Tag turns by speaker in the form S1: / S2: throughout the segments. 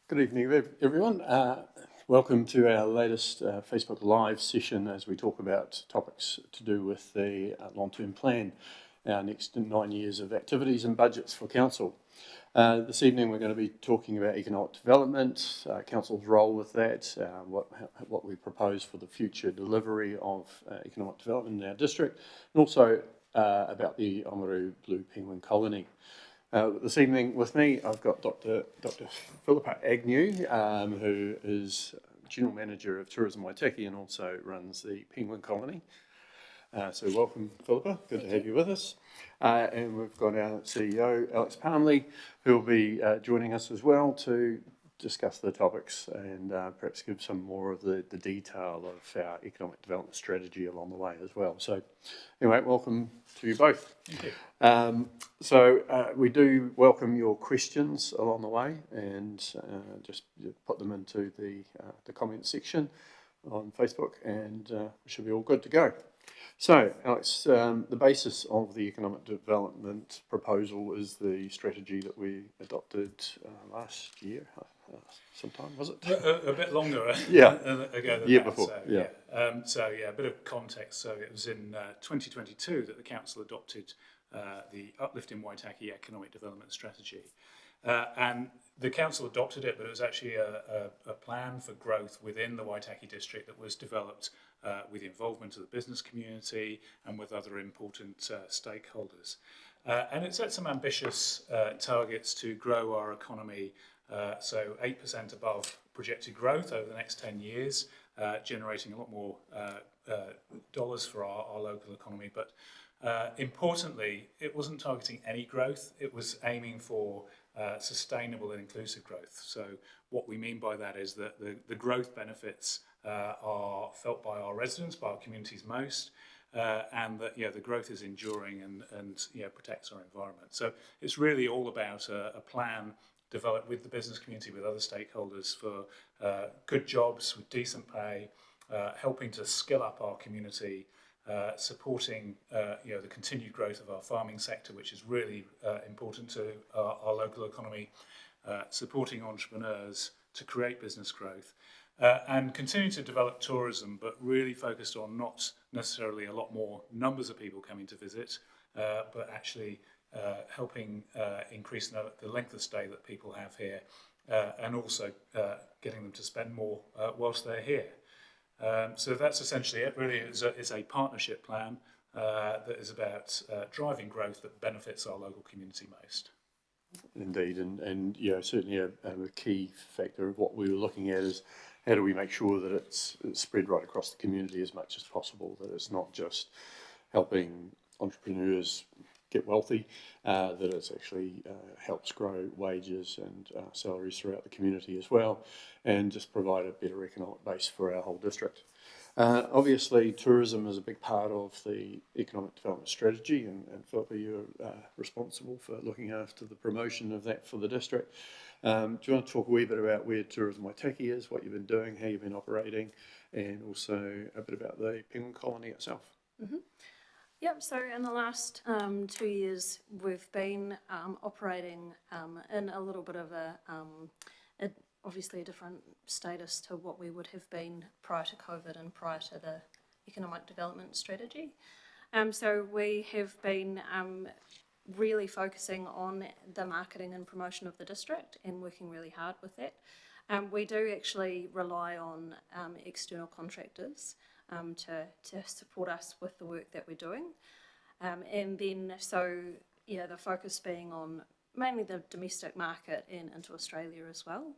S1: Good evening, everyone. Welcome to our latest Facebook Live session as we talk about topics to do with the long-term plan, our next 9 years of activities and budgets for Council. This evening we're going to be talking about economic development, Council's role with that, what we propose for the future delivery of economic development in our district, and also about the Ōamaru Blue Penguin Colony. This evening with me, I've got Dr. Philippa Agnew, who is General Manager of Tourism Waitaki and also runs the Penguin Colony. So welcome, Philippa. Good to have you with us. And we've got our CEO, Alex Palmley, who will be joining us as well to discuss the topics and perhaps give some more of the detail of our economic development strategy along the way as well. So anyway, welcome to you both.
S2: Thank you.
S1: We do welcome your questions along the way, and just put them into the comment section on Facebook, and we should be all good to go. So, Alex, the basis of the economic development proposal is the strategy that we adopted last year, sometime, was it?
S2: A bit longer
S1: Yeah.
S2: ago than
S1: year
S2: that.
S1: before,
S2: So,
S1: yeah.
S2: A bit of context. So it was in 2022 that the Council adopted the Uplift in Waitaki Economic Development Strategy. And the Council adopted it, but it was actually a plan for growth within the Waitaki district that was developed with the involvement of the business community and with other important stakeholders. And it set some ambitious targets to grow our economy, so 8% above projected growth over the next 10 years, generating a lot more dollars for our local economy. But importantly, it wasn't targeting any growth, it was aiming for sustainable and inclusive growth. So what we mean by that is that the growth benefits are felt by our residents, by our communities most, and that the growth is enduring and protects our environment. So it's really all about a plan developed with the business community, with other stakeholders for good jobs with decent pay, helping to skill up our community, supporting the continued growth of our farming sector, which is really important to our local economy, supporting entrepreneurs to create business growth, and continuing to develop tourism, but really focused on not necessarily a lot more numbers of people coming to visit, but actually helping increase the length of stay that people have here, and also getting them to spend more whilst they're here. So that's essentially it. Really, it's a partnership plan that is about driving growth that benefits our local community most.
S1: Indeed, and certainly a key factor of what we were looking at is how do we make sure that it's spread right across the community as much as possible, that it's not just helping entrepreneurs get wealthy, that it actually helps grow wages and salaries throughout the community as well, and just provide a better economic base for our whole district. Obviously, tourism is a big part of the economic development strategy, and Philippa, you're responsible for looking after the promotion of that for the district. Do you want to talk a wee bit about where Tourism Waitaki is, what you've been doing, how you've been operating, and also a bit about the Penguin Colony itself?
S3: Mm-hmm. Yep, so in the last 2 years, we've been operating in a little bit of obviously a different status to what we would have been prior to COVID and prior to the economic development strategy. So we have been really focusing on the marketing and promotion of the district and working really hard with that. We do actually rely on external contractors to support us with the work that we're doing. And then the focus being on mainly the domestic market and into Australia as well.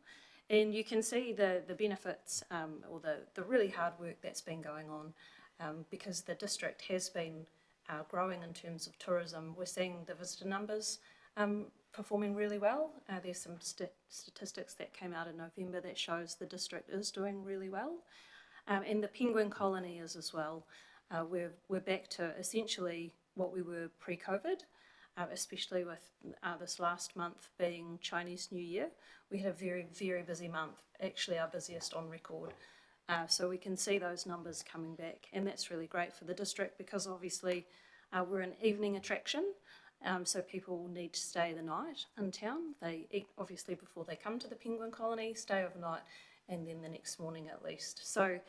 S3: And you can see the benefits or the really hard work that's been going on because the district has been growing in terms of tourism. We're seeing the visitor numbers performing really well. There's some statistics that came out in November that shows the district is doing really well. And the Penguin Colony is as well. We're back to essentially what we were pre-COVID, especially with this last month being Chinese New Year. We had a very, very busy month, actually our busiest on record. So we can see those numbers coming back, and that's really great for the district because obviously we're an evening attraction. So people need to stay the night in town. They eat obviously before they come to the penguin colony, stay overnight, and then the next morning at least. So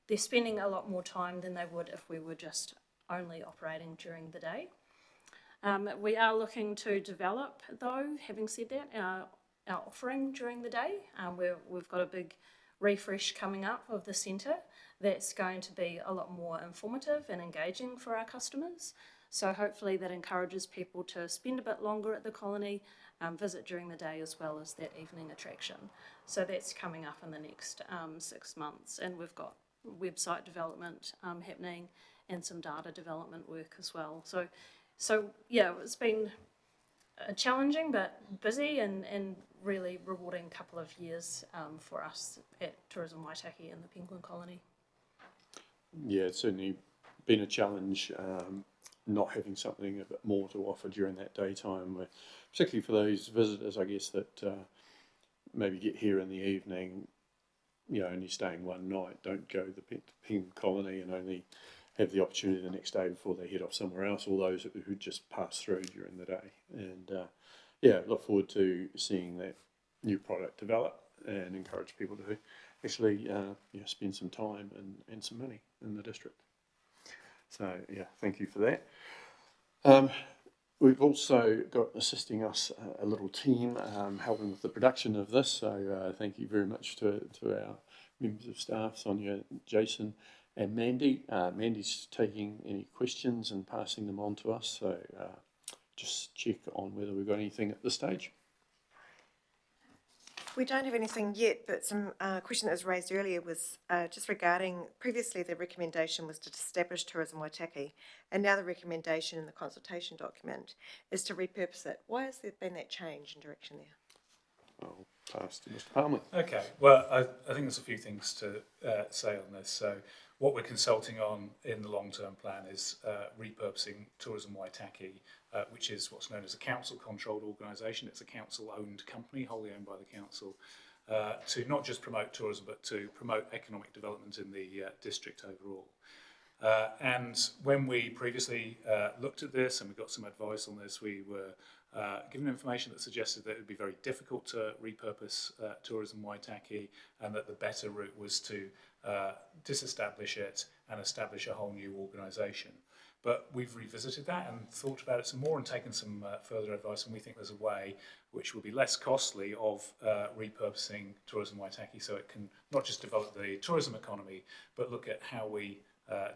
S3: they're spending a lot more time than they would if we were just only operating during the day. We are looking to develop, though, having said that, our offering during the day. We've got a big refresh coming up of the centre that's going to be a lot more informative and engaging for our customers. So hopefully that encourages people to spend a bit longer at the colony, visit during the day as well as that evening attraction. So that's coming up in the next 6 months, and we've got website development happening and some data development work as well. So yeah, it's been challenging but busy and really rewarding couple of years for us at Tourism Waitaki and the Penguin Colony.
S1: Yeah, it's certainly been a challenge, not having something a bit more to offer during that daytime, particularly for those visitors, I guess, that maybe get here in the evening, only staying one night, don't go to the Penguin Colony and only have the opportunity the next day before they head off somewhere else, or those who just pass through during the day. And look forward to seeing that new product develop and encourage people to actually spend some time and some money in the district. So yeah, thank you for that. We've also got assisting us a little team helping with the production of this. So thank you very much to our members of staff, Sonia, Jason, and Mandy. Mandy's taking any questions and passing them on to us. So just check on whether we've got anything at this stage.
S4: We don't have anything yet, but some question that was raised earlier was just regarding, previously the recommendation was to establish Tourism Waitaki, and now the recommendation in the consultation document is to repurpose it. Why has there been that change in direction there?
S1: I'll pass to Mr. Palmer.
S2: Okay, well, I think there's a few things to say on this. So what we're consulting on in the long-term plan is repurposing Tourism Waitaki, which is what's known as a council-controlled organisation. It's a council-owned company, wholly owned by the council, to not just promote tourism, but to promote economic development in the district overall. And when we previously looked at this and we got some advice on this, we were given information that suggested that it would be very difficult to repurpose Tourism Waitaki, and that the better route was to disestablish it and establish a whole new organisation. But we've revisited that and thought about it some more and taken some further advice, and we think there's a way which will be less costly of repurposing Tourism Waitaki, so it can not just develop the tourism economy, but look at how we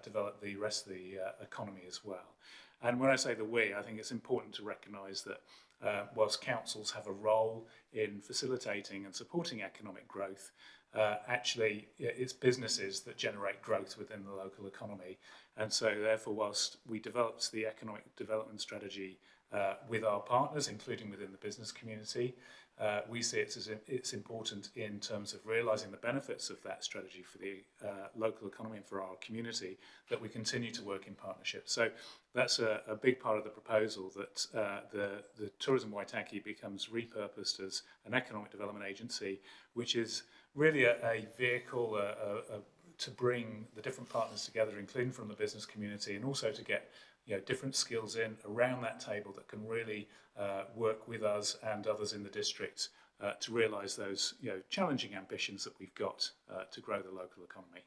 S2: develop the rest of the economy as well. And when I say the we, I think it's important to recognise that whilst councils have a role in facilitating and supporting economic growth, actually it's businesses that generate growth within the local economy. And so therefore, whilst we developed the economic development strategy with our partners, including within the business community, we see it as it's important in terms of realising the benefits of that strategy for the local economy and for our community, that we continue to work in partnership. So that's a big part of the proposal, that the Tourism Waitaki becomes repurposed as an economic development agency, which is really a vehicle to bring the different partners together, including from the business community, and also to get different skills in around that table that can really work with us and others in the district to realise those challenging ambitions that we've got to grow the local economy.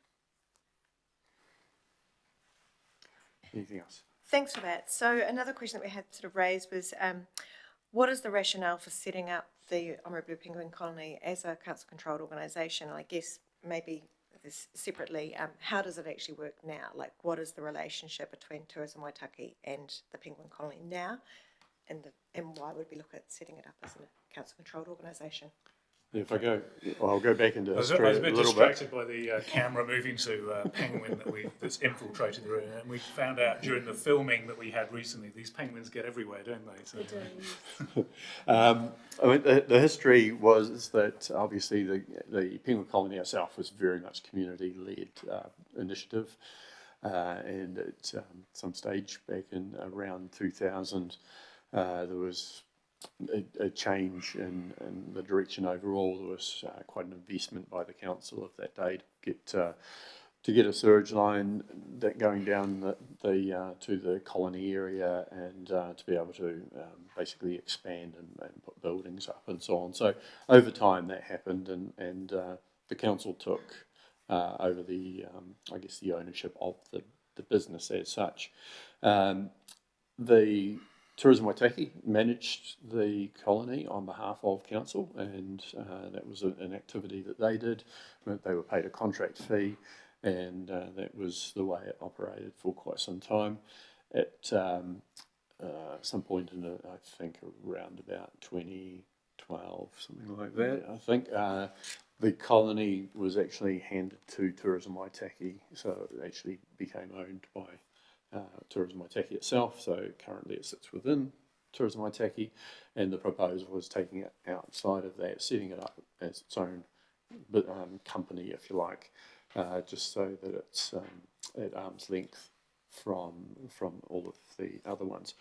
S1: Anything else?
S4: Thanks for that. So another question that we had sort of raised was, what is the rationale for setting up the Ōamaru Blue Penguin Colony as a council-controlled organisation? I guess maybe this separately, how does it actually work now? Like, what is the relationship between Tourism Waitaki and the Penguin Colony now? And why would we look at setting it up as a council-controlled organisation?
S1: If I go, I'll go back into history
S2: I was a bit
S1: little
S2: distracted by the camera moving to penguin that's infiltrated the room, and we found out during the filming that we had recently, these penguins get everywhere, don't they? So,
S3: They do.
S1: I mean, the history was that obviously the Penguin Colony itself was very much community-led initiative, and at some stage back in around 2000, there was a change in the direction overall. There was quite an investment by the council of that day to get to get a sewage line that going down to the colony area, and to be able to basically expand and put buildings up and so on. So over time that happened, and the council took over the I guess the ownership of the business as such. The Tourism Waitaki managed the colony on behalf of council, and that was an activity that they did. They were paid a contract fee, and that was the way it operated for quite some time. At some point in I think around about 2012, something like that, I think, the colony was actually handed to Tourism Waitaki, so it actually became owned by Tourism Waitaki itself. So currently it sits within Tourism Waitaki, and the proposal was taking it outside of that, setting it up as its own company, if you like, just so that it's at arm's length from all of the other ones.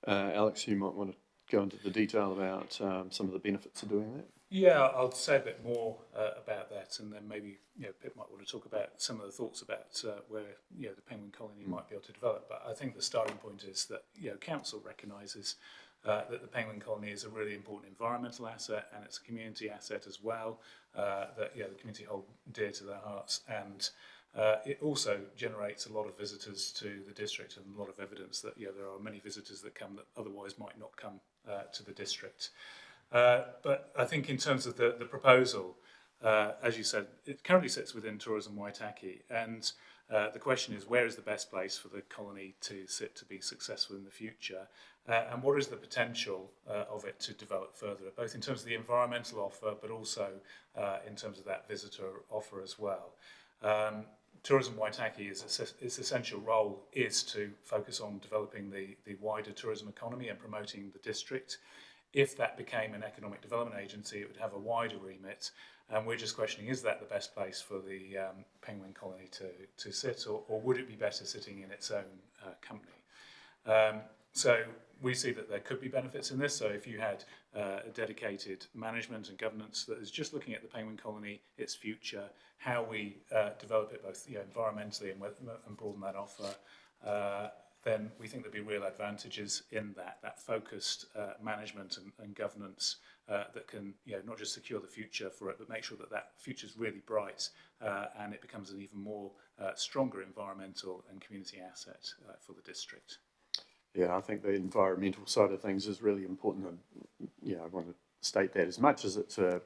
S1: Alex, you might want to go into the detail about some of the benefits of doing that.
S2: Yeah, I'll say a bit more about that, and then maybe Pip might want to talk about some of the thoughts about where the penguin colony might be able to develop. But I think the starting point is that council recognises that the penguin colony is a really important environmental asset, and it's a community asset as well that the community hold dear to their hearts, and it also generates a lot of visitors to the district, and a lot of evidence that there are many visitors that come that otherwise might not come to the district. But I think in terms of the proposal, as you said, it currently sits within Tourism Waitaki, and the question is, where is the best place for the colony to sit to be successful in the future, and what is the potential of it to develop further, both in terms of the environmental offer, but also in terms of that visitor offer as well. Tourism Waitaki, its essential role is to focus on developing the wider tourism economy and promoting the district. If that became an economic development agency, it would have a wider remit, and we're just questioning, is that the best place for the penguin colony to sit, or would it be better sitting in its own company? So we see that there could be benefits in this. So if you had a dedicated management and governance that is just looking at the penguin colony, its future, how we develop it both environmentally and broaden that offer, then we think there'd be real advantages in that focused management and governance that can not just secure the future for it, but make sure that future is really bright and it becomes an even more stronger environmental and community asset for the district.
S1: Yeah, I think the environmental side of things is really important, and I want to state that as much as it's a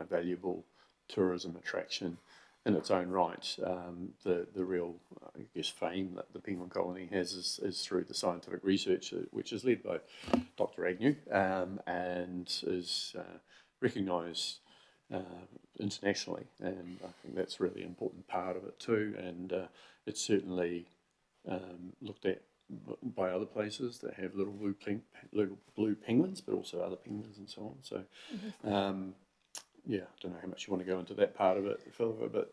S1: valuable tourism attraction in its own right, the real, I guess, fame that the penguin colony has is through the scientific research, which is led by Dr. Agnew, and is recognised internationally, and I think that's a really important part of it too, and it's certainly looked at by other places that have little blue penguins, but also other penguins and so on. So, I don't know how much you want to go into that part of it, Philippa, but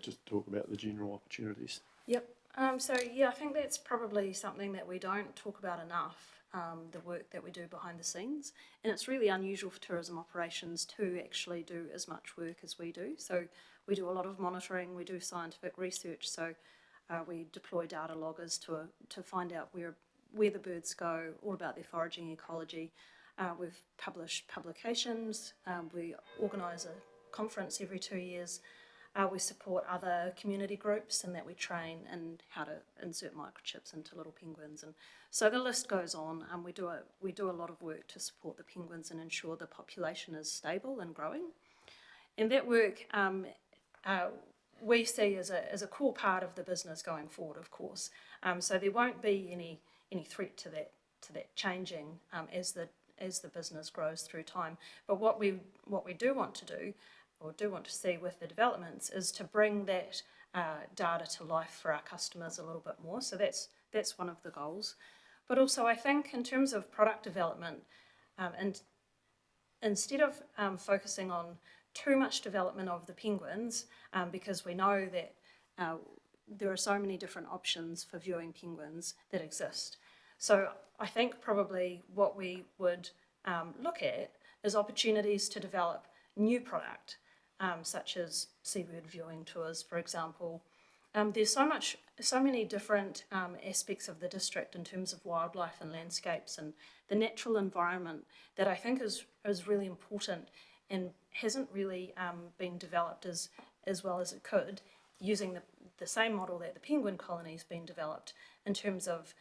S1: just talk about the general opportunities.
S3: Yep. I think that's probably something that we don't talk about enough, the work that we do behind the scenes. And it's really unusual for tourism operations to actually do as much work as we do. So we do a lot of monitoring, we do scientific research, so we deploy data loggers to find out where the birds go, all about their foraging ecology. We've published publications, we organise a conference every 2 years, we support other community groups in that we train in how to insert microchips into little penguins, and so the list goes on, and we do a lot of work to support the penguins and ensure the population is stable and growing. And that work we see as a core part of the business going forward, of course. So there won't be any threat to that changing as the business grows through time. But what we do want to do, or do want to see with the developments, is to bring that data to life for our customers a little bit more. So that's one of the goals. But also, I think in terms of product development, and instead of focusing on too much development of the penguins, because we know that there are so many different options for viewing penguins that exist. So I think probably what we would look at is opportunities to develop new product such as seabird viewing tours, for example. There's so many different aspects of the district in terms of wildlife and landscapes and the natural environment that I think is really important and hasn't really been developed as well as it could, using the same model that the penguin colony has been developed in terms of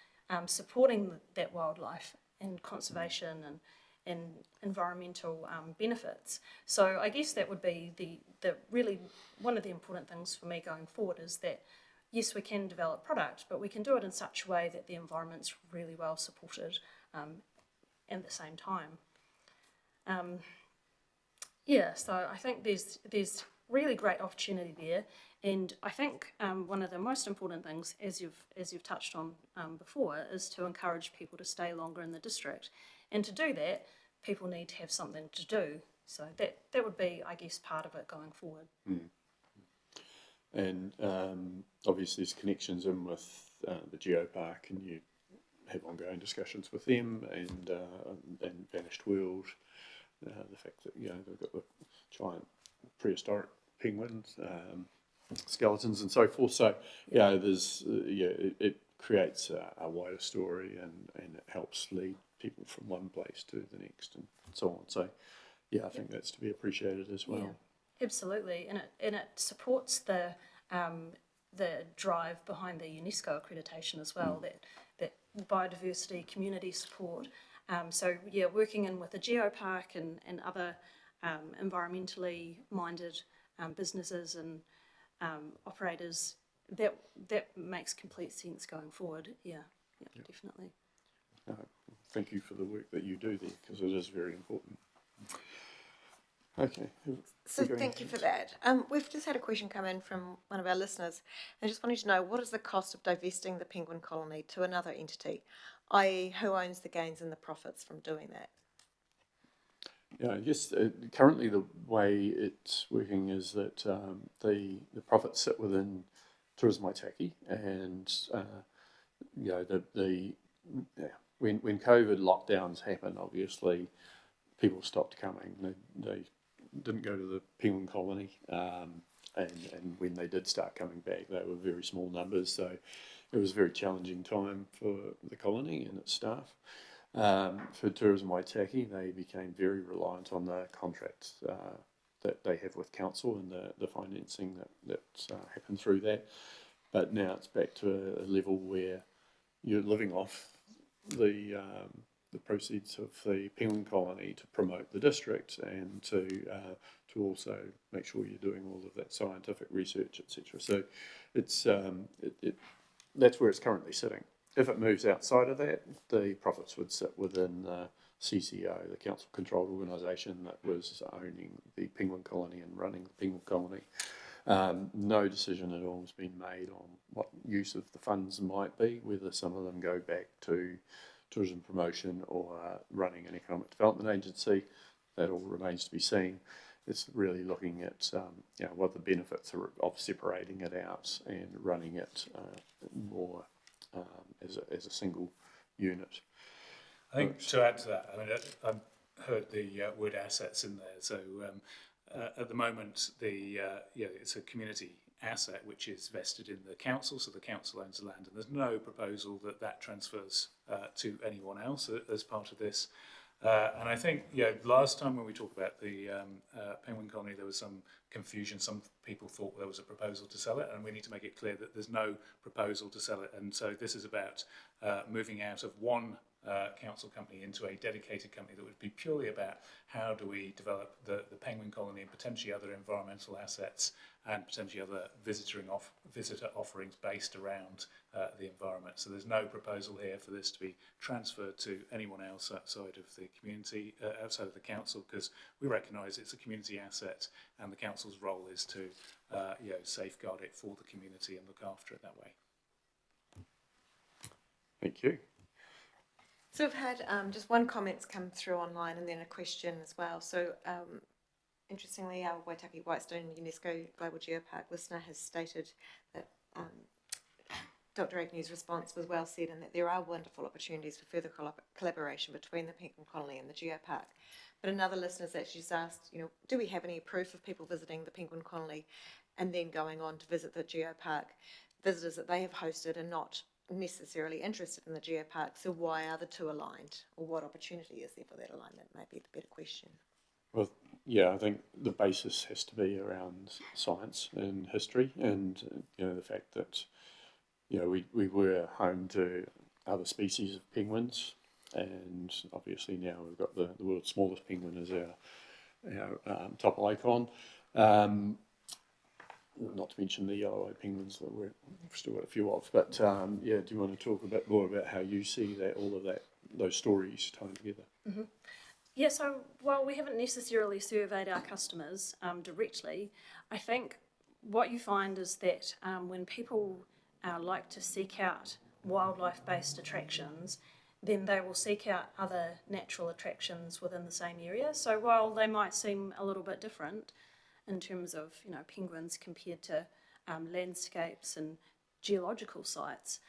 S3: supporting that wildlife and conservation and environmental benefits. So I guess that would be the really one of the important things for me going forward is that yes, we can develop product, but we can do it in such a way that the environment's really well supported at the same time. So I think there's really great opportunity there, and I think one of the most important things, as you've touched on before, is to encourage people to stay longer in the district, and to do that, people need to have something to do. So that would be, I guess, part of it going forward.
S1: And obviously there's connections in with the geopark, and you have ongoing discussions with them, and Vanished World, the fact that they've got the giant prehistoric penguins, skeletons and so forth. So there's it creates a wider story, and it helps lead people from one place to the next and so on. So I think that's to be appreciated as well.
S3: Yeah, absolutely, and it supports the drive behind the UNESCO accreditation as well. That biodiversity, community support. Working in with the geopark and other environmentally minded businesses and operators, that makes complete sense going forward. Definitely.
S1: Thank you for the work that you do there, because it is very important. Okay.
S4: So thank you for that. We've just had a question come in from one of our listeners, and just wanted to know, what is the cost of divesting the penguin colony to another entity, i.e. who owns the gains and the profits from doing that?
S1: Yeah, I guess currently the way it's working is that the profits sit within Tourism Waitaki, and when COVID lockdowns happened, obviously people stopped coming. They didn't go to the penguin colony, and when they did start coming back, they were very small numbers. So it was a very challenging time for the colony and its staff. For Tourism Waitaki, they became very reliant on the contracts that they have with council and the financing that happened through that. But now it's back to a level where you're living off the proceeds of the penguin colony to promote the district, and to also make sure you're doing all of that scientific research, etc. So it's that's where it's currently sitting. If it moves outside of that, the profits would sit within the CCO, the council-controlled organisation that was owning the penguin colony and running the penguin colony. No decision at all has been made on what use of the funds might be, whether some of them go back to tourism promotion or running an economic development agency. That all remains to be seen. It's really looking at what the benefits are of separating it out and running it more as a single unit.
S2: I think to add to that, I mean, I've heard the word assets in there. So at the moment, it's a community asset which is vested in the council. So the council owns the land, and there's no proposal that transfers to anyone else as part of this. And I think, last time when we talked about the penguin colony, there was some confusion. Some people thought there was a proposal to sell it, and we need to make it clear that there's no proposal to sell it. And so this is about moving out of one council company into a dedicated company that would be purely about how do we develop the penguin colony and potentially other environmental assets and potentially other visitor offerings based around the environment. So there's no proposal here for this to be transferred to anyone else outside of the community, outside of the council, because we recognise it's a community asset, and the council's role is to safeguard it for the community and look after it that way.
S1: Thank you.
S4: So we've had just one comment's come through online, and then a question as well. So interestingly, our Waitaki Whitestone UNESCO Global Geopark listener has stated that Dr. Agnew's response was well said, and that there are wonderful opportunities for further collaboration between the Penguin Colony and the Geopark. But another listener's actually just asked, do we have any proof of people visiting the Penguin Colony and then going on to visit the Geopark? Visitors that they have hosted are not necessarily interested in the Geopark, so why are the two aligned? Or what opportunity is there for that alignment? May be the better question.
S1: Well, yeah, I think the basis has to be around science and history, and the fact that we were home to other species of penguins, and obviously now we've got the world's smallest penguin as our top icon. Not to mention the yellow-eyed penguins that we've still got a few of. But do you want to talk a bit more about how you see those stories tied together?
S3: Mm-hmm. Yeah, so while we haven't necessarily surveyed our customers directly, I think what you find is that when people like to seek out wildlife-based attractions, then they will seek out other natural attractions within the same area. So while they might seem a little bit different in terms of, penguins compared to landscapes and geological sites,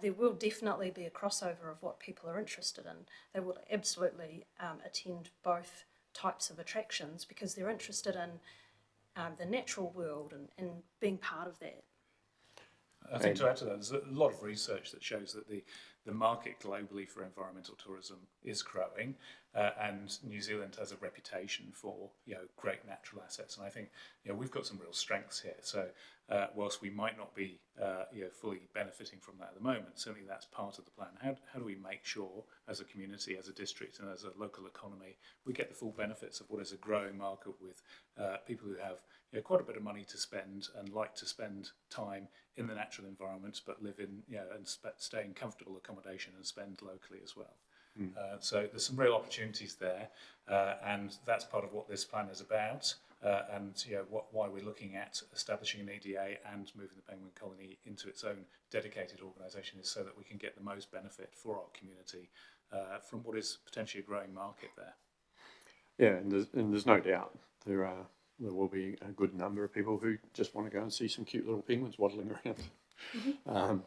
S3: there will definitely be a crossover of what people are interested in. They will absolutely attend both types of attractions because they're interested in the natural world and being part of that.
S2: I think to add to that, there's a lot of research that shows that the market globally for environmental tourism is growing, and New Zealand has a reputation for great natural assets, and I think we've got some real strengths here. So whilst we might not be fully benefiting from that at the moment, certainly that's part of the plan. How do we make sure, as a community, as a district, and as a local economy, we get the full benefits of what is a growing market with people who have quite a bit of money to spend and like to spend time in the natural environment, but live in and stay in comfortable accommodation and spend locally as well. So there's some real opportunities there, and that's part of what this plan is about. And why we're looking at establishing an EDA and moving the Penguin Colony into its own dedicated organisation is so that we can get the most benefit for our community from what is potentially a growing market there.
S1: Yeah, and there's no doubt there will be a good number of people who just want to go and see some cute little penguins waddling around. Mm-hmm.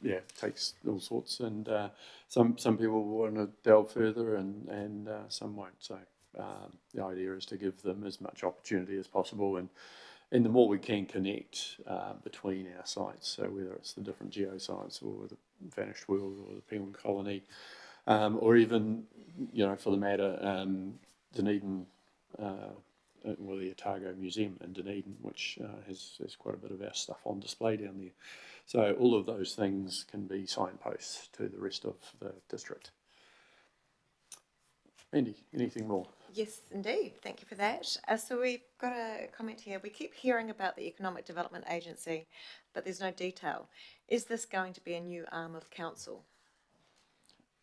S1: It takes all sorts, and some people want to delve further, and some won't. So the idea is to give them as much opportunity as possible, and the more we can connect between our sites, so whether it's the different geosites or the Vanished World or the Penguin Colony, or even for the matter Dunedin. The Otago Museum in Dunedin, which has quite a bit of our stuff on display down there. So all of those things can be signposts to the rest of the district. Mandy, anything more?
S4: Yes, indeed. Thank you for that. So we've got a comment here. We keep hearing about the Economic Development Agency, but there's no detail. Is this going to be a new arm of council?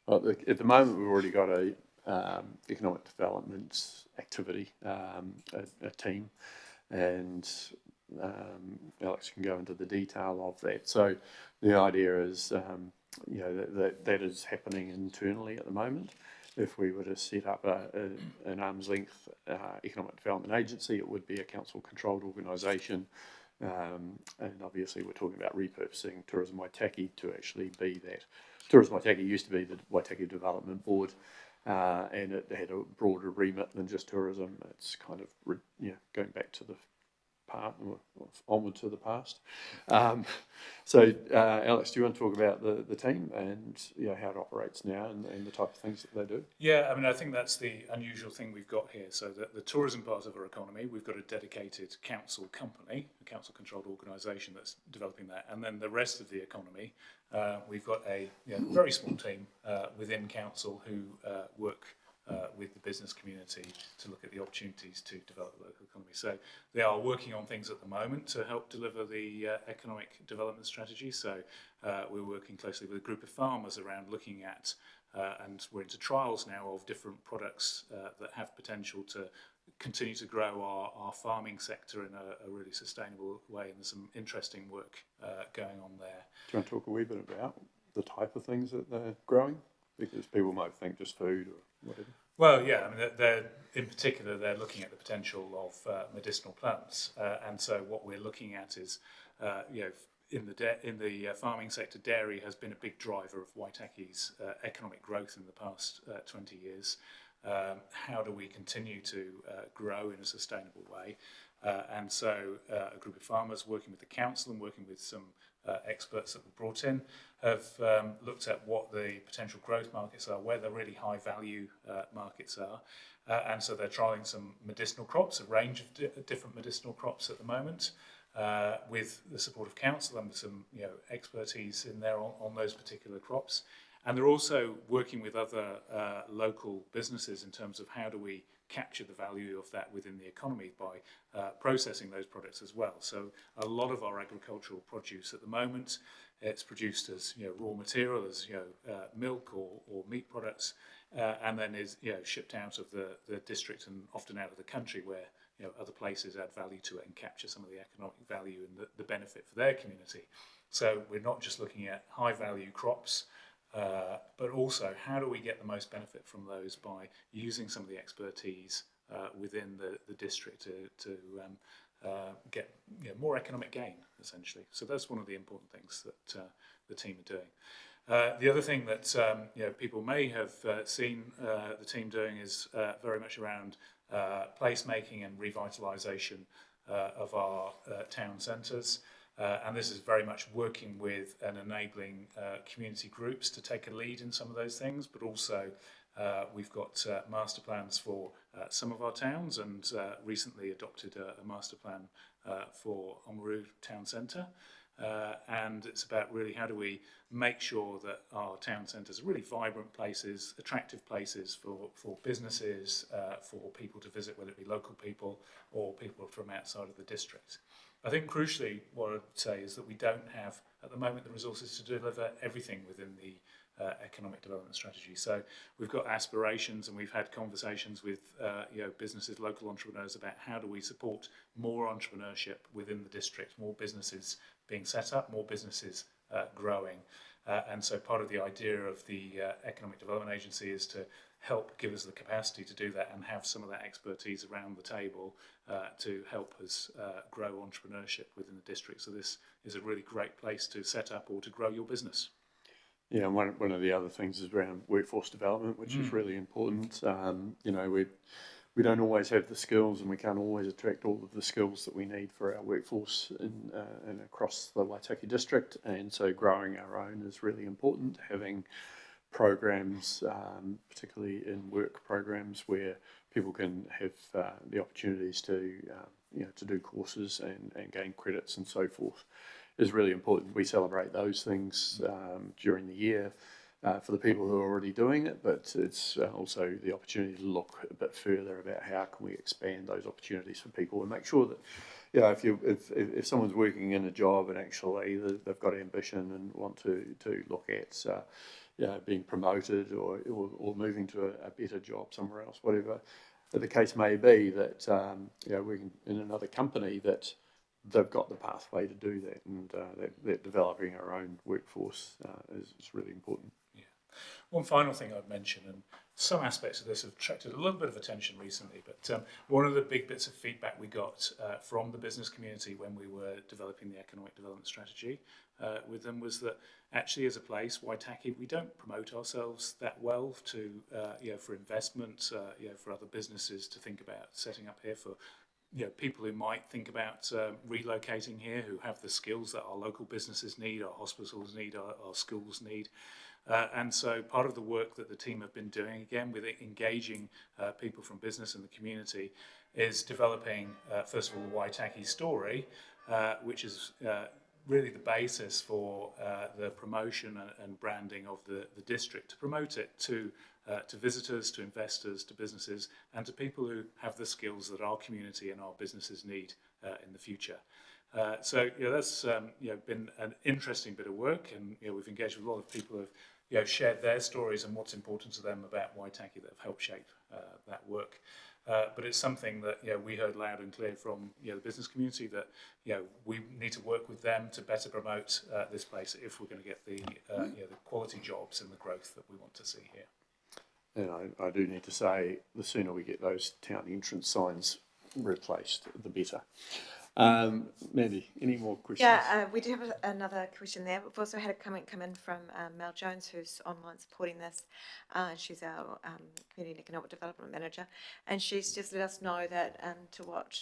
S1: Well, at the moment, we've already got a economic development activity, a team, and Alex can go into the detail of that. So the idea is, that is happening internally at the moment. If we were to set up an arm's length economic development agency, it would be a council-controlled organisation, and obviously we're talking about repurposing Tourism Waitaki to actually be that. Tourism Waitaki used to be the Waitaki Development Board. And it had a broader remit than just tourism. It's kind of going back to the onward to the past. So Alex, do you want to talk about the team and how it operates now and the type of things that they do?
S2: Yeah, I mean, I think that's the unusual thing we've got here. So the tourism part of our economy, we've got a dedicated council company, a council-controlled organisation that's developing that, and then the rest of the economy, we've got a very small team within council who work with the business community to look at the opportunities to develop the local economy. So they are working on things at the moment to help deliver the economic development strategy. So we're working closely with a group of farmers around looking at, and we're into trials now of different products that have potential to continue to grow our farming sector in a really sustainable way, and there's some interesting work going on there.
S1: Do you want to talk a wee bit about the type of things that they're growing? Because people might think just food or whatever.
S2: Well, yeah, I mean, they're looking at the potential of medicinal plants, and so what we're looking at is, in the farming sector, dairy has been a big driver of Waitaki's economic growth in the past 20 years. How do we continue to grow in a sustainable way? And so a group of farmers working with the council and working with some experts that were brought in have looked at what the potential growth markets are, where the really high value markets are. And so they're trialling some medicinal crops, a range of different medicinal crops at the moment, with the support of council and with some expertise in there on those particular crops. And they're also working with other local businesses in terms of how do we capture the value of that within the economy by processing those products as well. So a lot of our agricultural produce at the moment, it's produced as raw material, as milk or meat products, and then is shipped out of the district and often out of the country where other places add value to it and capture some of the economic value and the benefit for their community. So we're not just looking at high value crops, but also how do we get the most benefit from those by using some of the expertise within the district to get more economic gain, essentially. So that's one of the important things that the team are doing. The other thing that people may have seen the team doing is very much around placemaking and revitalisation of our town centres. And this is very much working with and enabling community groups to take a lead in some of those things, but also we've got master plans for some of our towns and recently adopted a master plan for Ōamaru Town Centre. And it's about really how do we make sure that our town centres are really vibrant places, attractive places for businesses, for people to visit, whether it be local people or people from outside of the district. I think crucially what I'd say is that we don't have at the moment the resources to deliver everything within the economic development strategy. So we've got aspirations and we've had conversations with businesses, local entrepreneurs about how do we support more entrepreneurship within the district, more businesses being set up, more businesses growing. And so part of the idea of the Economic Development Agency is to help give us the capacity to do that and have some of that expertise around the table to help us grow entrepreneurship within the district. So this is a really great place to set up or to grow your business.
S1: Yeah, and one of the other things is around workforce development, which is really important. We don't always have the skills, and we can't always attract all of the skills that we need for our workforce in across the Waitaki district, and so growing our own is really important. Having programs, particularly in work programs, where people can have the opportunities to do courses and gain credits and so forth, is really important. We celebrate those things during the year for the people who are already doing it, but it's also the opportunity to look a bit further about how can we expand those opportunities for people and make sure that if someone's working in a job and actually they've got ambition and want to look at being promoted or moving to a better job somewhere else, whatever the case may be, that working in another company, that they've got the pathway to do that, and that developing our own workforce is really important.
S2: Yeah. One final thing I'd mention, and some aspects of this have attracted a little bit of attention recently, but one of the big bits of feedback we got from the business community when we were developing the economic development strategy with them was that actually as a place, Waitaki, we don't promote ourselves that well to for investment, for other businesses to think about setting up here, for people who might think about relocating here, who have the skills that our local businesses need, our hospitals need, our schools need. And so part of the work that the team have been doing, again, with engaging people from business and the community, is developing, first of all, the Waitaki story, which is really the basis for the promotion and branding of the district, to promote it to visitors, to investors, to businesses, and to people who have the skills that our community and our businesses need in the future. So that's been an interesting bit of work, and we've engaged with a lot of people who have shared their stories and what's important to them about Waitaki that have helped shape that work. But it's something that we heard loud and clear from the business community, that we need to work with them to better promote this place if we're going to get the quality jobs and the growth that we want to see here.
S1: And I do need to say, the sooner we get those town entrance signs replaced, the better. Mandy, any more questions?
S4: Yeah, we do have another question there. We've also had a comment come in from Mel Jones, who's online supporting this. She's our Community and Economic Development Manager, and she's just let us know that to what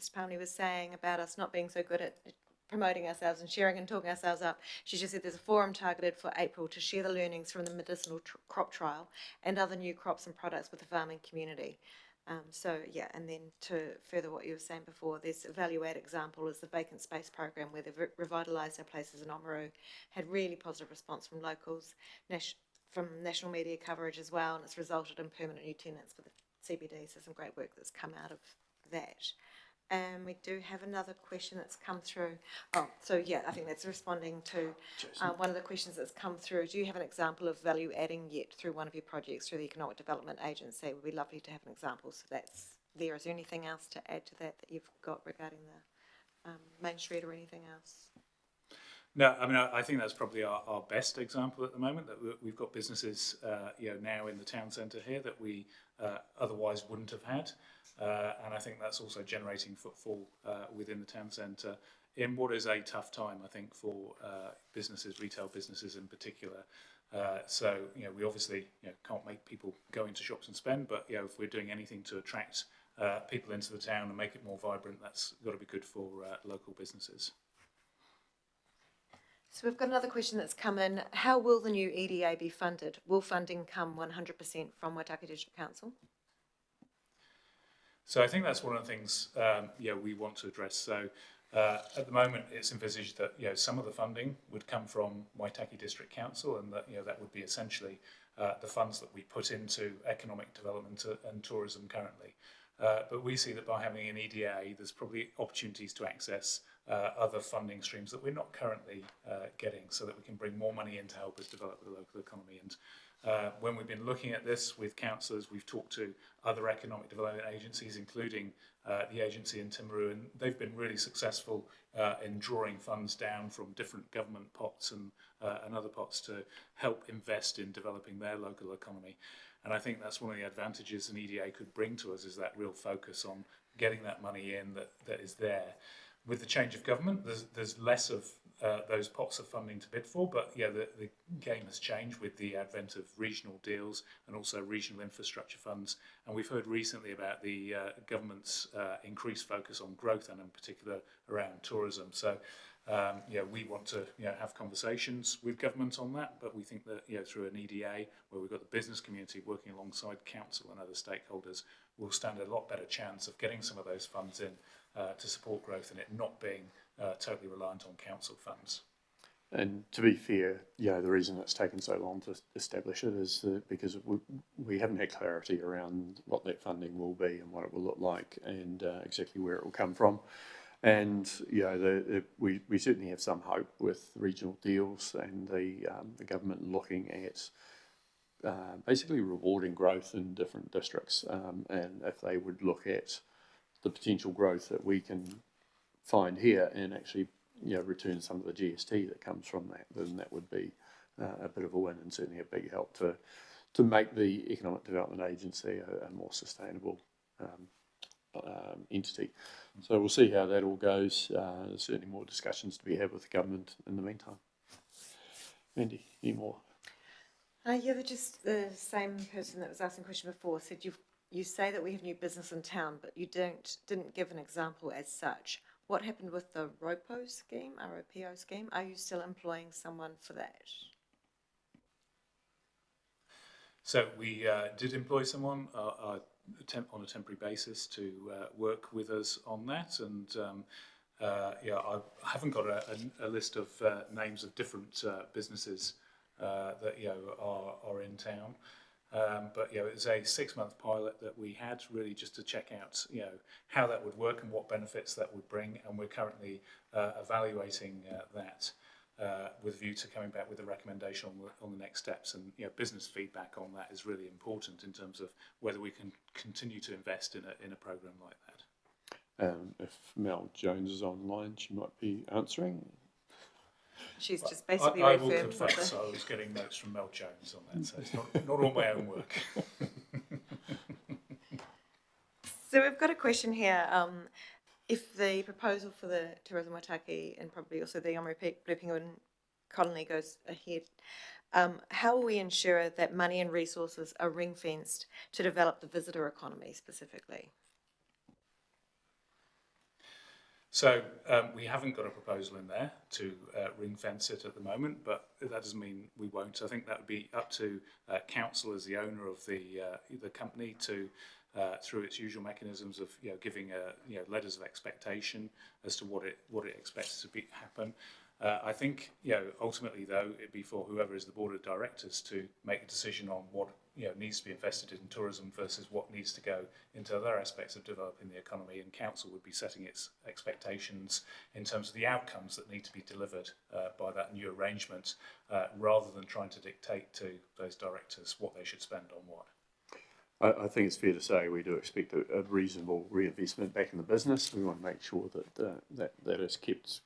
S4: Mr. Palney was saying about us not being so good at promoting ourselves and sharing and talking ourselves up. She just said there's a forum targeted for April to share the learnings from the medicinal crop trial and other new crops and products with the farming community. So yeah, and then to further what you were saying before, there's a value-add example is the vacant space program where they've revitalised our places in Ōamaru, had really positive response from locals, from national media coverage as well, and it's resulted in permanent new tenants for the CBD, so some great work that's come out of that. And we do have another question that's come through. Oh, so yeah, I think that's responding to one of the questions that's come through. Do you have an example of value adding yet through one of your projects through the Economic Development Agency? It would be lovely to have an example. So that's there. Is there anything else to add to that you've got regarding the Main Street or anything else?
S2: No, I mean, I think that's probably our best example at the moment, that we've got businesses, now in the town centre here that we otherwise wouldn't have had. And I think that's also generating footfall within the town centre in what is a tough time, I think, for businesses, retail businesses in particular. So, we obviously can't make people go into shops and spend, but if we're doing anything to attract people into the town and make it more vibrant, that's got to be good for local businesses.
S4: So we've got another question that's come in. How will the new EDA be funded? Will funding come 100% from Waitaki District Council?
S2: So I think that's one of the things we want to address. So at the moment, it's envisaged that some of the funding would come from Waitaki District Council, and that that would be essentially the funds that we put into economic development and tourism currently. But we see that by having an EDA, there's probably opportunities to access other funding streams that we're not currently getting, so that we can bring more money in to help us develop the local economy. And when we've been looking at this with councillors, we've talked to other economic development agencies, including the agency in Timaru, and they've been really successful in drawing funds down from different government pots and other pots to help invest in developing their local economy. And I think that's one of the advantages an EDA could bring to us, is that real focus on getting that money in that is there. With the change of government, there's less of those pots of funding to bid for, but the game has changed with the advent of regional deals and also regional infrastructure funds. And we've heard recently about the government's increased focus on growth, and in particular around tourism. So we want to have conversations with government on that, but we think that through an EDA, where we've got the business community working alongside council and other stakeholders, we'll stand a lot better chance of getting some of those funds in to support growth, and it not being totally reliant on council funds.
S1: And to be fair, the reason it's taken so long to establish it is because we haven't had clarity around what that funding will be and what it will look like, and exactly where it will come from. And we certainly have some hope with regional deals and the government looking at basically rewarding growth in different districts, and if they would look at the potential growth that we can find here and actually return some of the GST that comes from that, then that would be a bit of a win, and certainly a big help to make the Economic Development Agency a more sustainable entity. So we'll see how that all goes. There's certainly more discussions to be had with the government in the meantime. Andy, any more?
S4: They're just the same person that was asking the question before said you say that we have new business in town, but you didn't give an example as such. What happened with the ROPO scheme, ROPO scheme? Are you still employing someone for that?
S2: So we did employ someone on a temporary basis to work with us on that, and I haven't got a list of names of different businesses that are in town. But it was a 6-month pilot that we had, really just to check out how that would work and what benefits that would bring, and we're currently evaluating that with a view to coming back with a recommendation on the next steps. And business feedback on that is really important in terms of whether we can continue to invest in a program like that.
S1: If Mel Jones is online, she might be answering.
S4: She's just basically
S2: I will confess, I was getting notes from Mel Jones on that, so it's not all my own work.
S4: So we've got a question here. if the proposal for the Tourism Waitaki and probably also the Ōamaru Blue Penguin Colony goes ahead, how will we ensure that money and resources are ring-fenced to develop the visitor economy specifically?
S2: So we haven't got a proposal in there to ring fence it at the moment, but that doesn't mean we won't. I think that would be up to council as the owner of the company to, through its usual mechanisms of giving letters of expectation as to what it expects to happen. I think ultimately though it'd be for whoever is the board of directors to make a decision on what needs to be invested in tourism versus what needs to go into other aspects of developing the economy, and council would be setting its expectations in terms of the outcomes that need to be delivered by that new arrangement, rather than trying to dictate to those directors what they should spend on what.
S1: I think it's fair to say we do expect a reasonable reinvestment back in the business. We want to make sure that is kept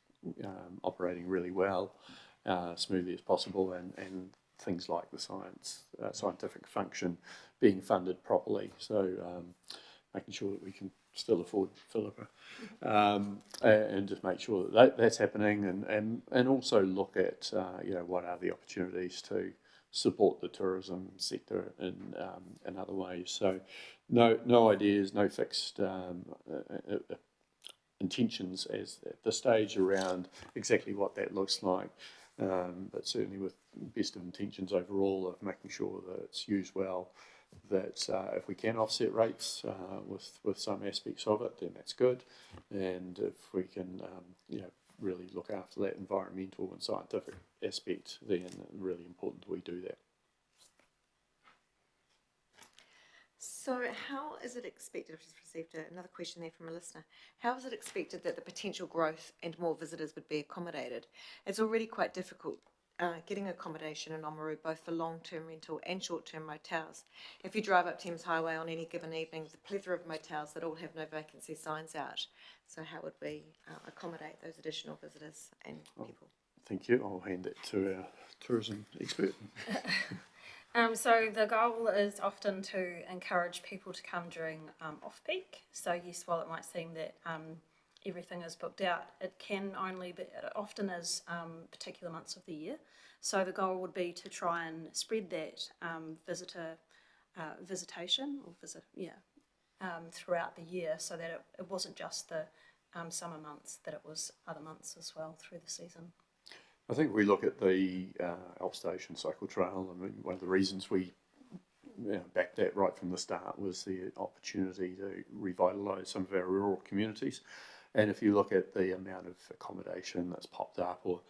S1: operating really well, smoothly as possible, and things like the scientific function being funded properly. So making sure that we can still afford Philippa, and just make sure that that's happening, and also look at what are the opportunities to support the tourism sector in other ways. So no ideas, no fixed intentions as at this stage around exactly what that looks like, but certainly with best of intentions overall of making sure that it's used well, that if we can offset rates with some aspects of it, then that's good, and if we can really look after that environmental and scientific aspect, then really important that we do that.
S4: So how is it expected, I've just received another question there from a listener, how is it expected that the potential growth and more visitors would be accommodated? It's already quite difficult getting accommodation in Ōamaru, both for long-term rental and short-term motels. If you drive up Thames Highway on any given evening, there's a plethora of motels that all have no vacancy signs out. So how would we accommodate those additional visitors and people?
S1: Thank you. I'll hand it to our tourism expert.
S3: So the goal is often to encourage people to come during off-peak. So yes, while it might seem that everything is booked out, it can only be, it often is particular months of the year. So the goal would be to try and spread that visitation throughout the year, so that it wasn't just the summer months, that it was other months as well through the season.
S1: I think we look at the Alp Station Cycle Trail. I mean, one of the reasons we backed that right from the start was the opportunity to revitalise some of our rural communities. And if you look at the amount of accommodation that's popped up, or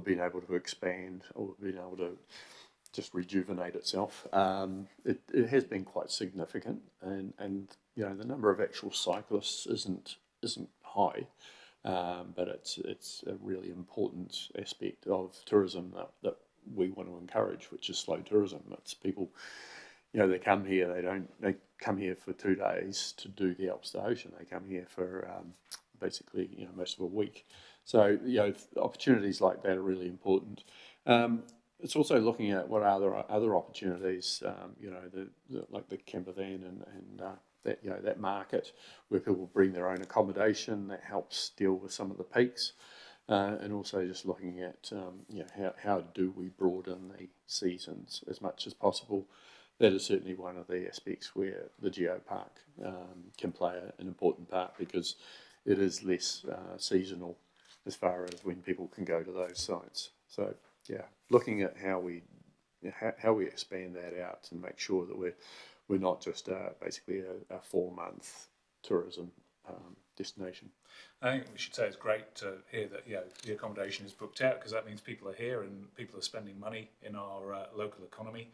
S1: been able to expand, or been able to just rejuvenate itself, it has been quite significant. And the number of actual cyclists isn't high. But it's a really important aspect of tourism that we want to encourage, which is slow tourism. It's people, they come here, they come here for 2 days to do the Alp Station. They come here for basically, most of a week. So, opportunities like that are really important. It's also looking at what are other opportunities, like the camper van and that market where people bring their own accommodation. That helps deal with some of the peaks, and also just looking at how do we broaden the seasons as much as possible. That is certainly one of the aspects where the geopark can play an important part, because it is less seasonal as far as when people can go to those sites. So looking at how we expand that out and make sure that we're not just basically a 4-month tourism destination.
S2: I think we should say it's great to hear that the accommodation is booked out, because that means people are here and people are spending money in our local economy.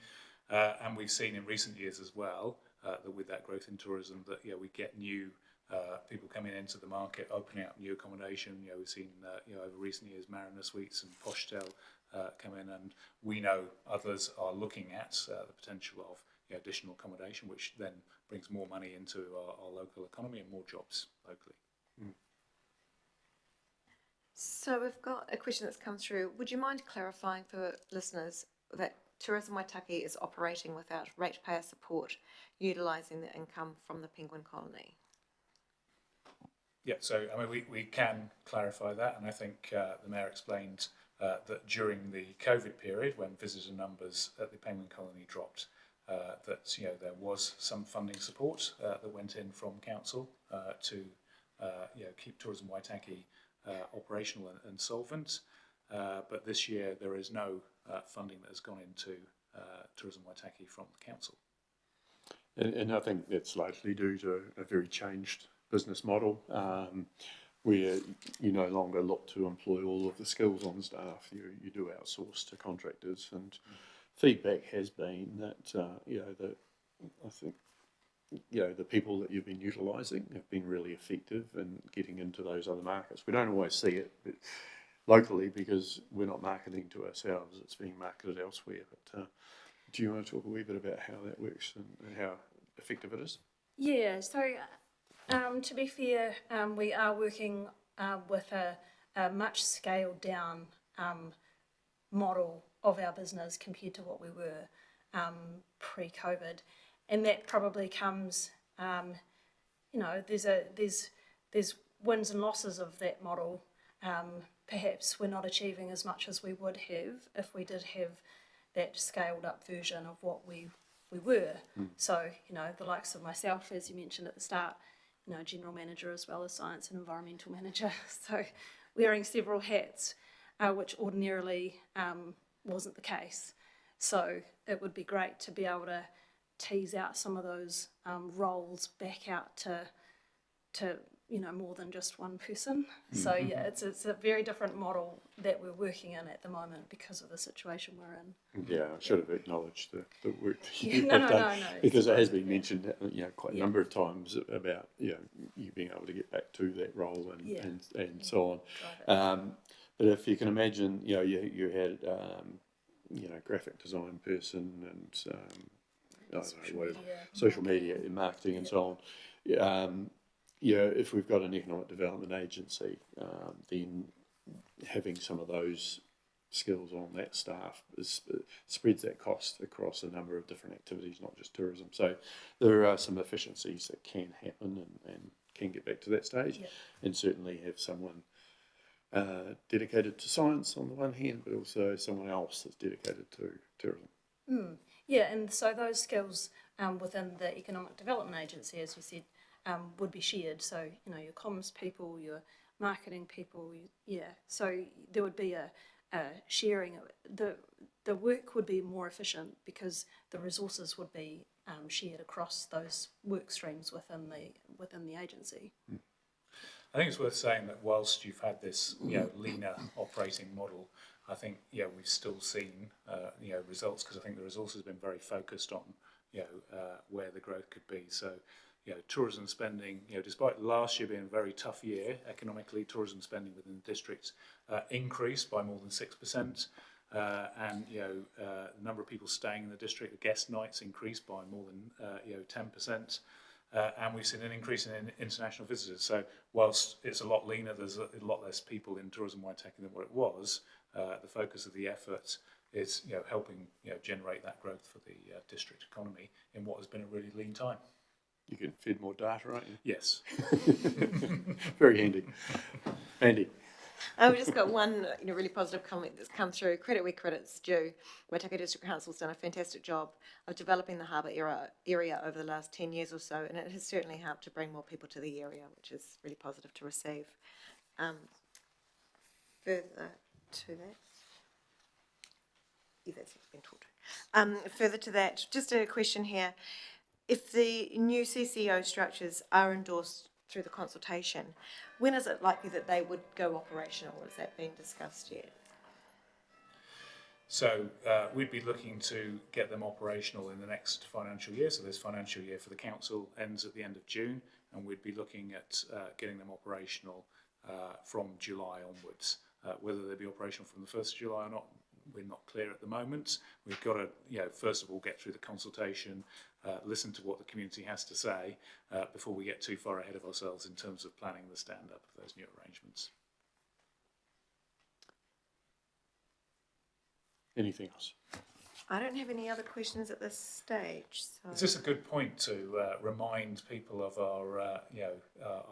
S2: And we've seen in recent years as well that with that growth in tourism, that we get new people coming into the market, opening up new accommodation. We've seen over recent years Mariner Suites and Poshtel come in, and we know others are looking at the potential of additional accommodation, which then brings more money into our local economy and more jobs locally.
S4: So we've got a question that's come through. Would you mind clarifying for listeners that Tourism Waitaki is operating without ratepayer support, utilising the income from the penguin colony?
S2: Yeah, so I mean, we can clarify that, and I think the Mayor explained that during the COVID period, when visitor numbers at the Penguin Colony dropped, that there was some funding support that went in from Council to keep Tourism Waitaki operational and solvent. But this year there is no funding that has gone into Tourism Waitaki from the Council.
S1: And I think that's largely due to a very changed business model, where you no longer look to employ all of the skills on staff. You do outsource to contractors, and feedback has been that I think the people that you've been utilising have been really effective in getting into those other markets. We don't always see it locally because we're not marketing to ourselves; it's being marketed elsewhere. But do you want to talk a wee bit about how that works and how effective it is?
S3: Yeah, so to be fair, we are working with a much scaled down model of our business compared to what we were pre-COVID, and that probably comes, there's wins and losses of that model. Perhaps we're not achieving as much as we would have if we did have that scaled up version of what we were. So, the likes of myself, as you mentioned at the start, general manager as well as science and environmental manager. So wearing several hats, which ordinarily wasn't the case. So it would be great to be able to tease out some of those roles back out to more than just one person. So yeah, it's a very different model that we're working in at the moment because of the situation we're in.
S1: Yeah, I should have acknowledged the work that you
S3: No,
S1: have done,
S3: no,
S1: because it has been mentioned quite a number of times about you being able to get back to that role and so on. But if you can imagine, you had graphic design person and social media and marketing and so on. If we've got an economic development agency, then having some of those skills on that staff spreads that cost across a number of different activities, not just tourism. So there are some efficiencies that can happen and can get back to that stage, and certainly have someone dedicated to science on the one hand, but also someone else that's dedicated to tourism.
S3: Yeah, and so those skills within the Economic Development Agency, as you said, would be shared. So, your comms people, your marketing people, so there would be a sharing. The work would be more efficient because the resources would be shared across those work streams within the agency.
S2: I think it's worth saying that whilst you've had this leaner operating model, I think we've still seen results, because I think the resources have been very focused on where the growth could be. So tourism spending, despite last year being a very tough year economically, tourism spending within the district increased by more than 6%, and the number of people staying in the district, the guest nights, increased by more than 10%. And we've seen an increase in international visitors. So whilst it's a lot leaner, there's a lot less people in Tourism Waitaki than what it was. The focus of the effort is helping generate that growth for the district economy in what has been a really lean time.
S1: You can feed more data, aren't you?
S2: Yes.
S1: Very handy. Andy.
S4: We've just got one really positive comment that's come through. Credit where credit's due. Waitaki District Council's done a fantastic job of developing the harbour area over the last 10 years or so, and it has certainly helped to bring more people to the area, which is really positive to receive. Further to that, that's been talked. Further to that, just a question here. If the new CCO structures are endorsed through the consultation, when is it likely that they would go operational? Has that been discussed yet?
S2: So we'd be looking to get them operational in the next financial year. So this financial year for the council ends at the end of June, and we'd be looking at getting them operational from July onwards. Whether they'll be operational from the 1st of July or not, we're not clear at the moment. We've got to, first of all, get through the consultation, listen to what the community has to say before we get too far ahead of ourselves in terms of planning the stand-up of those new arrangements.
S1: Anything else?
S4: I don't have any other questions at this stage. So.
S2: It's just a good point to remind people of our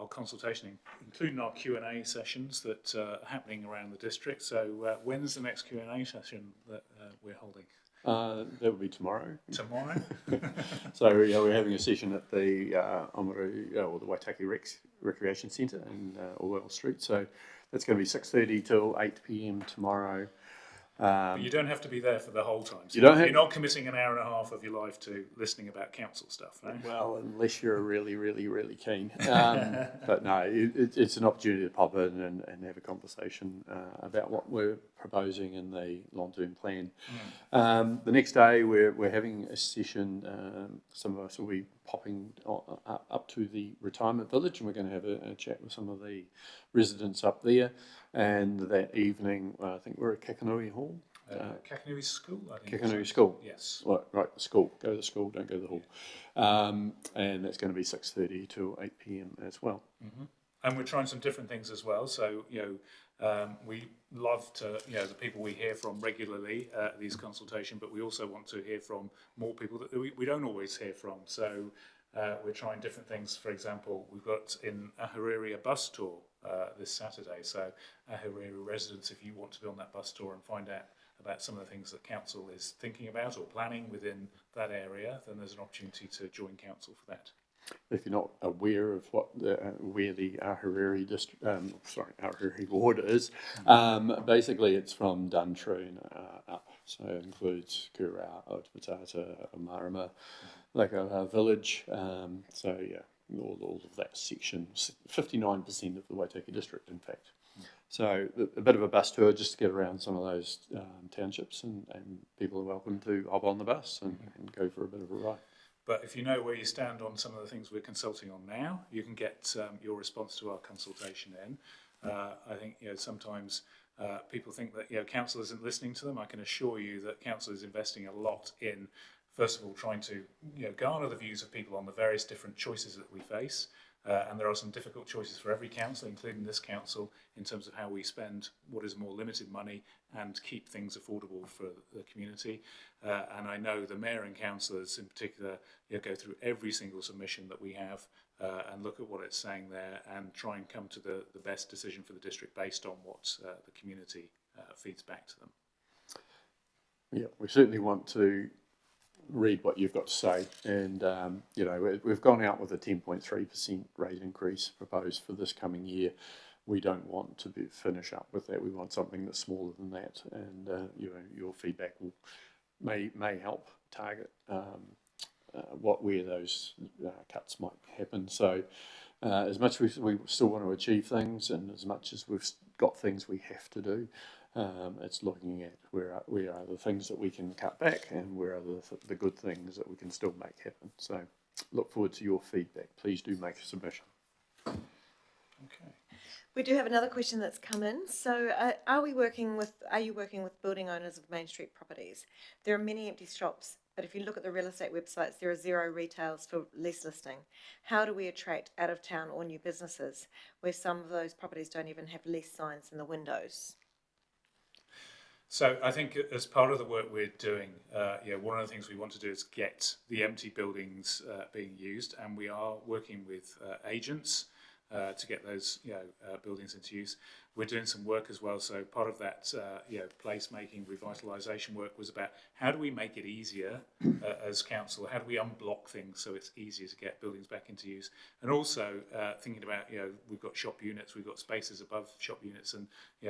S2: consultation, including our Q&A sessions that are happening around the district. So when's the next Q&A session that we're holding?
S1: That will be tomorrow.
S2: Tomorrow?
S1: So we're having a session at the Ōamaru, or the Waitaki Recreation Centre in Orwell Street. So that's going to be 6:30 till 8 p.m. tomorrow.
S2: But you don't have to be there for the whole time. So you're not committing an hour and a half of your life to listening about council stuff, no?
S1: Well, unless you're really, really, really keen. But no, it's an opportunity to pop in and have a conversation about what we're proposing in the long-term plan. The next day, we're having a session. Some of us will be popping up to the retirement village, and we're going to have a chat with some of the residents up there. And that evening, I think we're at Kakanui Hall.
S2: Kakanui School, I think.
S1: Kakanui School.
S2: Yes.
S1: Right, the school. Go to the school, don't go to the hall. And that's going to be 6:30 till 8 p.m. as well.
S2: Mm-hmm. And we're trying some different things as well. So, we love to, the people we hear from regularly at these consultations, but we also want to hear from more people that we don't always hear from. So we're trying different things. For example, we've got in Ahuriri a bus tour this Saturday. So Ahuriri residents, if you want to be on that bus tour and find out about some of the things that council is thinking about or planning within that area, then there's an opportunity to join council for that.
S1: If you're not aware of where the Ahuriri district, Ahuriri ward is, basically it's from Duntroon up. So it includes Kurau, Otapatata, Marama, Lake Village. So yeah, all of that section, 59% of the Waitaki district, in fact. So a bit of a bus tour just to get around some of those townships, and people are welcome to hop on the bus and go for a bit of a ride.
S2: But if you know where you stand on some of the things we're consulting on now, you can get your response to our consultation in. I think sometimes people think that council isn't listening to them. I can assure you that council is investing a lot in, first of all, trying to garner the views of people on the various different choices that we face. And there are some difficult choices for every council, including this council, in terms of how we spend what is more limited money and keep things affordable for the community. And I know the mayor and councillors in particular go through every single submission that we have and look at what it's saying there and try and come to the best decision for the district based on what the community feeds back to them.
S1: Yeah, we certainly want to read what you've got to say, and we've gone out with a 10.3% rate increase proposed for this coming year. We don't want to finish up with that. We want something that's smaller than that, and your feedback may help target where those cuts might happen. So as much as we still want to achieve things, and as much as we've got things we have to do, it's looking at where are the things that we can cut back and where are the good things that we can still make happen. So look forward to your feedback. Please do make a submission.
S2: Okay.
S4: We do have another question that's come in. So are you working with building owners of Main Street properties? There are many empty shops, but if you look at the real estate websites, there are 0 retails for lease listing. How do we attract out of town or new businesses where some of those properties don't even have lease signs in the windows?
S2: So I think as part of the work we're doing, one of the things we want to do is get the empty buildings being used, and we are working with agents to get those buildings into use. We're doing some work as well. So part of that place-making revitalisation work was about how do we make it easier as council? How do we unblock things so it's easier to get buildings back into use? And also thinking about we've got shop units, we've got spaces above shop units, and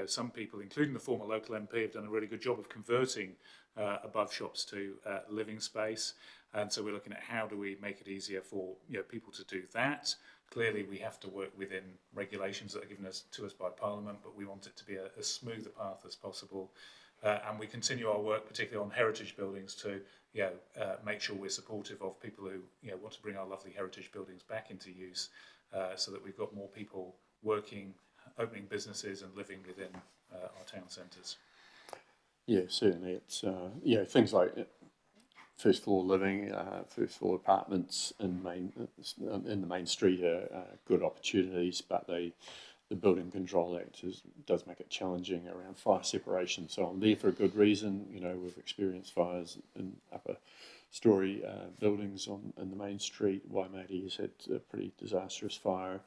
S2: some people, including the former local MP, have done a really good job of converting above shops to living space. And so we're looking at how do we make it easier for people to do that. Clearly, we have to work within regulations that are given to us by Parliament, but we want it to be as smooth a path as possible. And we continue our work, particularly on heritage buildings, to make sure we're supportive of people who want to bring our lovely heritage buildings back into use, so that we've got more people working, opening businesses, and living within our town centres. Yeah,
S1: certainly. It's things like first floor living, first floor apartments in the main street are good opportunities, but they the Building Control Act does make it challenging around fire separation. So I'm there for a good reason. You know, we've experienced fires in upper story buildings in the main street. Waimate has had a pretty disastrous fire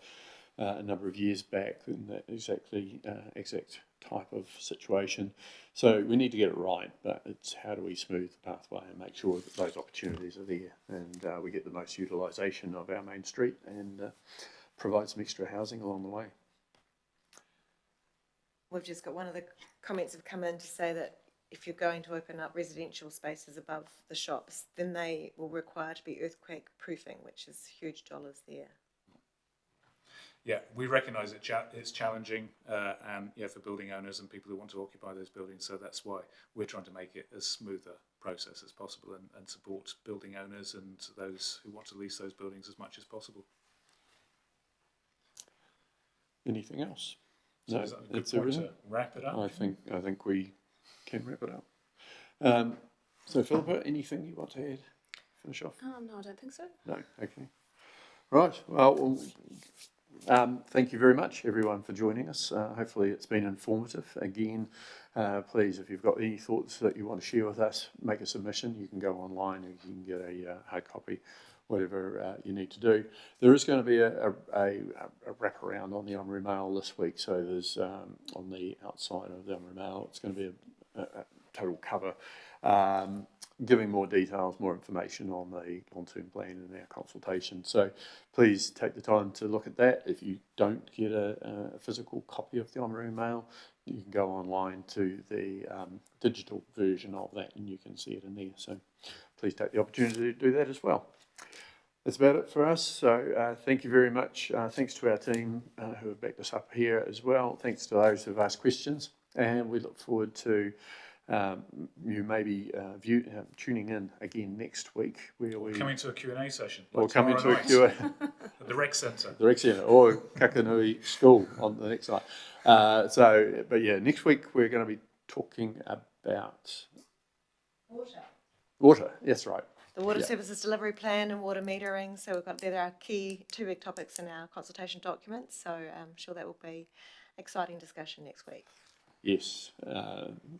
S1: a number of years back in that exact type of situation. So we need to get it right, but it's how do we smooth the pathway and make sure that those opportunities are there and we get the most utilisation of our main street and provide some extra housing along the way.
S4: We've just got one of the comments have come in to say that if you're going to open up residential spaces above the shops, then they will require to be earthquake proofing, which is huge dollars there.
S2: Yeah, we recognise it's challenging and for building owners and people who want to occupy those buildings. So that's why we're trying to make it as smooth a process as possible and support building owners and those who want to lease those buildings as much as possible.
S1: Anything else?
S2: So
S1: No,
S2: is that a good
S1: that's
S2: point
S1: everything.
S2: to wrap it up?
S1: I think we can wrap it up. So Philippa, anything you want to add? Finish off?
S3: No, I don't think so.
S1: No. Okay. Right. Well, thank you very much, everyone, for joining us. Hopefully, it's been informative. Again, please, if you've got any thoughts that you want to share with us, make a submission. You can go online and you can get a hard copy, whatever you need to do. There is going to be a wraparound on the Ōamaru Mail this week. So there's on the outside of the Ōamaru Mail, it's going to be a total cover, giving more details, more information on the long-term plan and our consultation. So please take the time to look at that. If you don't get a physical copy of the Ōamaru Mail, you can go online to the digital version of that and you can see it in there. So please take the opportunity to do that as well. That's about it for us. So thank you very much. Thanks to our team who have backed us up here as well. Thanks to those who have asked questions. And we look forward to you maybe tuning in again next week. Where we
S2: Coming to a Q&A session.
S1: or
S2: Like
S1: coming to a
S2: night
S1: Q&A.
S2: at the Rec Centre.
S1: The Rec Centre or Kakanui School on the next slide. But yeah, next week we're going to be talking about water. That's right.
S4: The water services delivery plan and water metering. So we've got there are key two big topics in our consultation documents. So I'm sure that will be exciting discussion next week.
S1: Yes.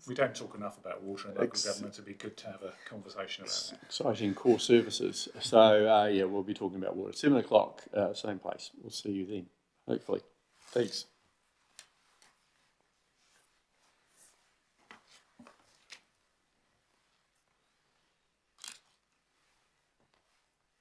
S2: We don't talk enough about water in local government. It'd be good to have a conversation about that.
S1: Exciting core services. So yeah, we'll be talking about water. 7 o'clock, same place. We'll see you then, hopefully. Thanks.